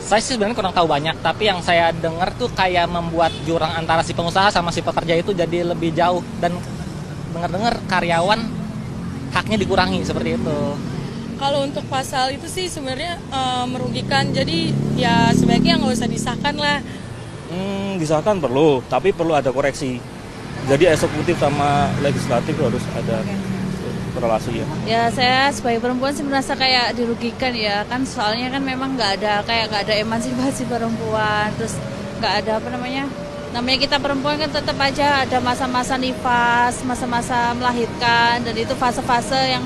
Saya sih sebenarnya kurang tahu banyak, tapi yang saya dengar tuh kayak membuat jurang antara si pengusaha sama si pekerja itu jadi lebih jauh, dan dengar-dengar karyawan haknya dikurangi seperti itu. Kalau untuk pasal itu sih sebenarnya merugikan, jadi ya sebaiknya nggak usah disahkan lah. Disahkan perlu, tapi perlu ada koreksi. Jadi eksekutif sama legislatif harus ada korelasi ya. Ya saya sebagai perempuan sih merasa kayak dirugikan ya, kan soalnya kan memang nggak ada emansipasi perempuan, terus nggak ada namanya kita perempuan kan tetap aja ada masa-masa nifas, masa-masa melahirkan, dan itu fase-fase yang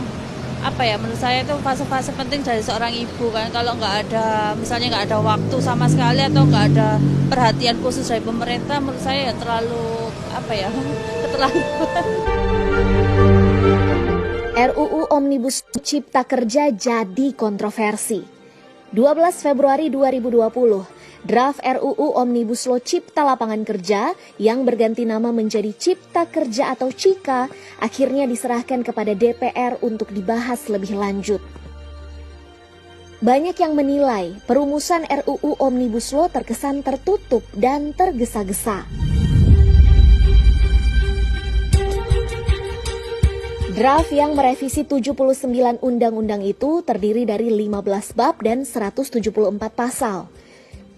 menurut saya itu fase-fase penting dari seorang ibu kan. Kalau misalnya nggak ada waktu sama sekali atau nggak ada perhatian khusus dari pemerintah, menurut saya ya terlalu keterlaluan. RUU Omnibus Cipta Kerja jadi kontroversi. 12 Februari 2020, draft RUU Omnibus Law Cipta Lapangan Kerja yang berganti nama menjadi Cipta Kerja atau CIKA akhirnya diserahkan kepada DPR untuk dibahas lebih lanjut. Banyak yang menilai perumusan RUU Omnibus Law terkesan tertutup dan tergesa-gesa. Draft yang merevisi 79 undang-undang itu terdiri dari 15 bab dan 174 pasal.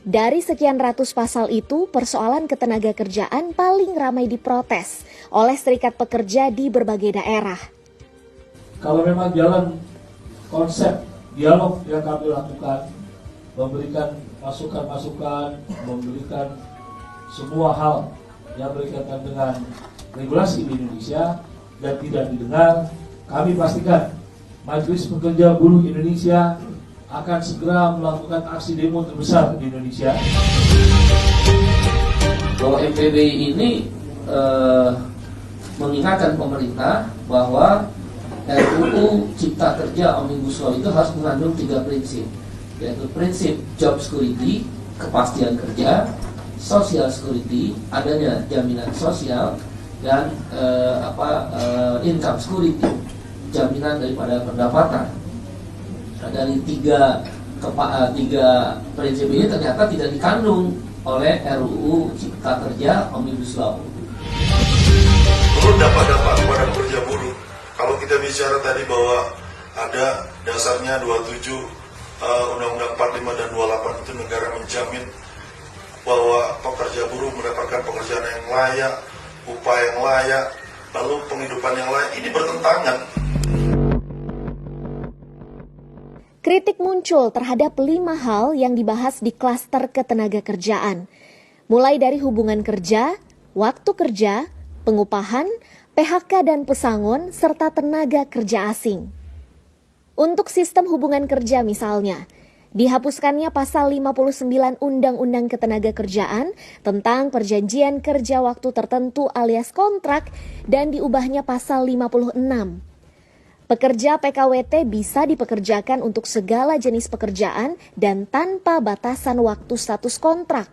Dari sekian ratus pasal itu, persoalan ketenagakerjaan paling ramai diprotes oleh serikat pekerja di berbagai daerah. Kalau memang jalan konsep dialog yang kami lakukan, memberikan masukan-masukan, memberikan semua hal yang berkaitan dengan regulasi di Indonesia, dan tidak didengar, kami pastikan Majelis Pekerja Buruh Indonesia akan segera melakukan aksi demo terbesar di Indonesia. Bahwa MPBI ini mengingatkan pemerintah bahwa RUU Cipta Kerja Omnibus Law itu harus mengandung 3 prinsip, yaitu prinsip job security, kepastian kerja, social security, adanya jaminan sosial, dan income security, jaminan daripada pendapatan. Nah, dari tiga prinsip ini ternyata tidak dikandung oleh RUU Cipta Kerja Omnibus Law. Turun dampak-dampak kepada pekerja buruh. Kalau kita bicara tadi bahwa ada dasarnya 27 Undang-Undang 45 dan 28 itu negara menjamin bahwa pekerja buruh mendapatkan pekerjaan yang layak, upah yang layak, lalu penghidupan yang layak. Ini bertentangan. Kritik muncul terhadap 5 hal yang dibahas di klaster ketenagakerjaan, mulai dari hubungan kerja, waktu kerja, pengupahan, PHK dan pesangon, serta tenaga kerja asing. Untuk sistem hubungan kerja misalnya, dihapuskannya pasal 59 Undang-Undang Ketenagakerjaan tentang perjanjian kerja waktu tertentu alias kontrak dan diubahnya pasal 56. Pekerja PKWT bisa dipekerjakan untuk segala jenis pekerjaan dan tanpa batasan waktu status kontrak.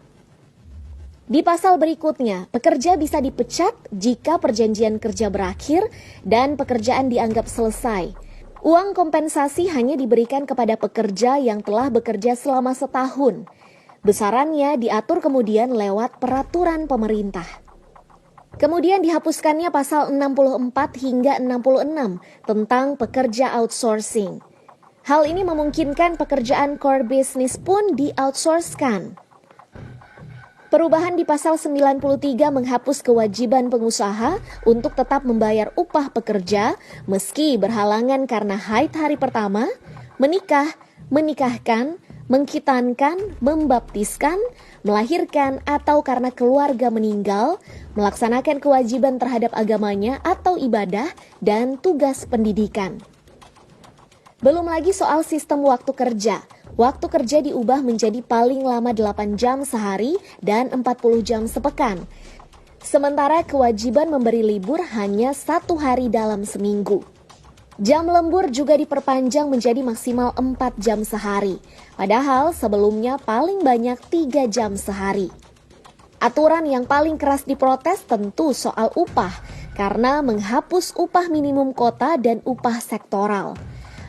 Di pasal berikutnya, pekerja bisa dipecat jika perjanjian kerja berakhir dan pekerjaan dianggap selesai. Uang kompensasi hanya diberikan kepada pekerja yang telah bekerja selama setahun. Besarannya diatur kemudian lewat peraturan pemerintah. Kemudian dihapuskannya pasal 64 hingga 66 tentang pekerja outsourcing. Hal ini memungkinkan pekerjaan core business pun di-outsourcekan. Perubahan di pasal 93 menghapus kewajiban pengusaha untuk tetap membayar upah pekerja meski berhalangan karena haid hari pertama, menikah, menikahkan, mengkhitankan, membaptiskan, melahirkan, atau karena keluarga meninggal, melaksanakan kewajiban terhadap agamanya atau ibadah, dan tugas pendidikan. Belum lagi soal sistem waktu kerja. Waktu kerja diubah menjadi paling lama 8 jam sehari dan 40 jam sepekan. Sementara kewajiban memberi libur hanya 1 hari dalam seminggu. Jam lembur juga diperpanjang menjadi maksimal 4 jam sehari. Padahal sebelumnya paling banyak 3 jam sehari. Aturan yang paling keras diprotes tentu soal upah, karena menghapus upah minimum kota dan upah sektoral.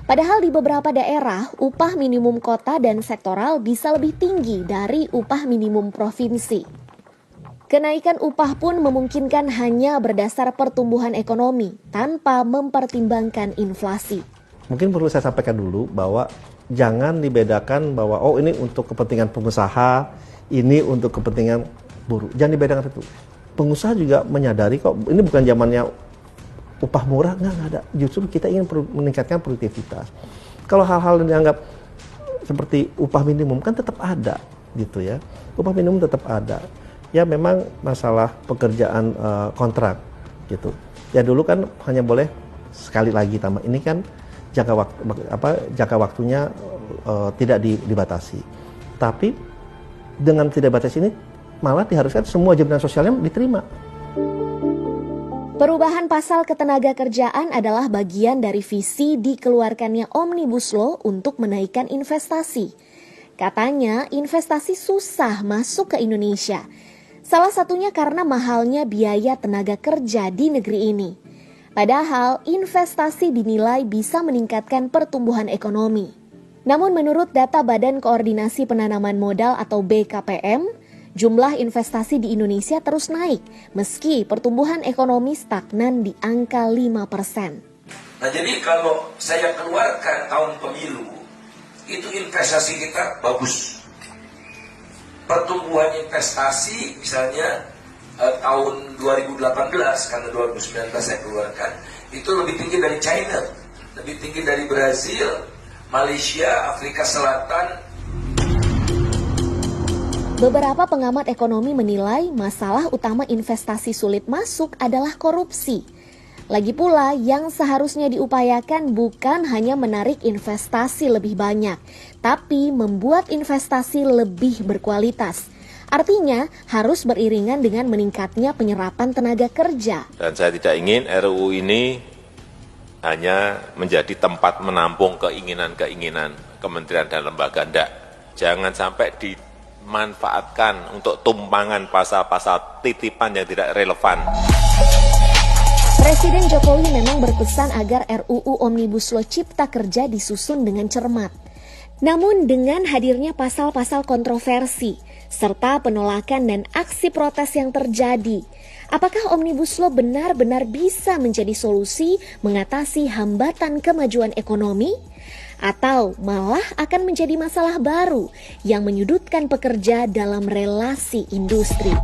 Padahal di beberapa daerah, upah minimum kota dan sektoral bisa lebih tinggi dari upah minimum provinsi. Kenaikan upah pun memungkinkan hanya berdasar pertumbuhan ekonomi tanpa mempertimbangkan inflasi. Mungkin perlu saya sampaikan dulu bahwa jangan dibedakan bahwa ini untuk kepentingan pengusaha, ini untuk kepentingan buruh. Jangan dibedakan itu. Pengusaha juga menyadari kok ini bukan zamannya upah murah, nggak ada. Justru kita ingin meningkatkan produktivitas. Kalau hal-hal yang dianggap seperti upah minimum kan tetap ada, gitu ya. Upah minimum tetap ada. Ya memang masalah pekerjaan kontrak, gitu. Ya dulu kan hanya boleh sekali lagi tambah. Ini kan jangka waktunya tidak dibatasi. Tapi dengan tidak batasi ini malah diharuskan semua jaminan sosialnya diterima. Perubahan pasal ketenagakerjaan adalah bagian dari visi dikeluarkannya Omnibus Law untuk menaikkan investasi. Katanya investasi susah masuk ke Indonesia. Salah satunya karena mahalnya biaya tenaga kerja di negeri ini. Padahal investasi dinilai bisa meningkatkan pertumbuhan ekonomi. Namun menurut data Badan Koordinasi Penanaman Modal atau BKPM, jumlah investasi di Indonesia terus naik meski pertumbuhan ekonomi stagnan di angka 5%. Nah jadi kalau saya keluarkan tahun pemilu, itu investasi kita bagus. Pertumbuhan investasi misalnya tahun 2018 karena 2019 saya keluarkan itu lebih tinggi dari China, lebih tinggi dari Brazil, Malaysia, Afrika Selatan. Beberapa pengamat ekonomi menilai masalah utama investasi sulit masuk adalah korupsi. Lagi pula yang seharusnya diupayakan bukan hanya menarik investasi lebih banyak, tapi membuat investasi lebih berkualitas. Artinya harus beriringan dengan meningkatnya penyerapan tenaga kerja. Dan saya tidak ingin RUU ini hanya menjadi tempat menampung keinginan-keinginan kementerian dan lembaga. Tidak. Jangan sampai dimanfaatkan untuk tumpangan pasal-pasal titipan yang tidak relevan. Presiden Jokowi memang berpesan agar RUU Omnibus Law Cipta Kerja disusun dengan cermat. Namun dengan hadirnya pasal-pasal kontroversi, serta penolakan dan aksi protes yang terjadi, apakah Omnibus Law benar-benar bisa menjadi solusi mengatasi hambatan kemajuan ekonomi? Atau malah akan menjadi masalah baru yang menyudutkan pekerja dalam relasi industri?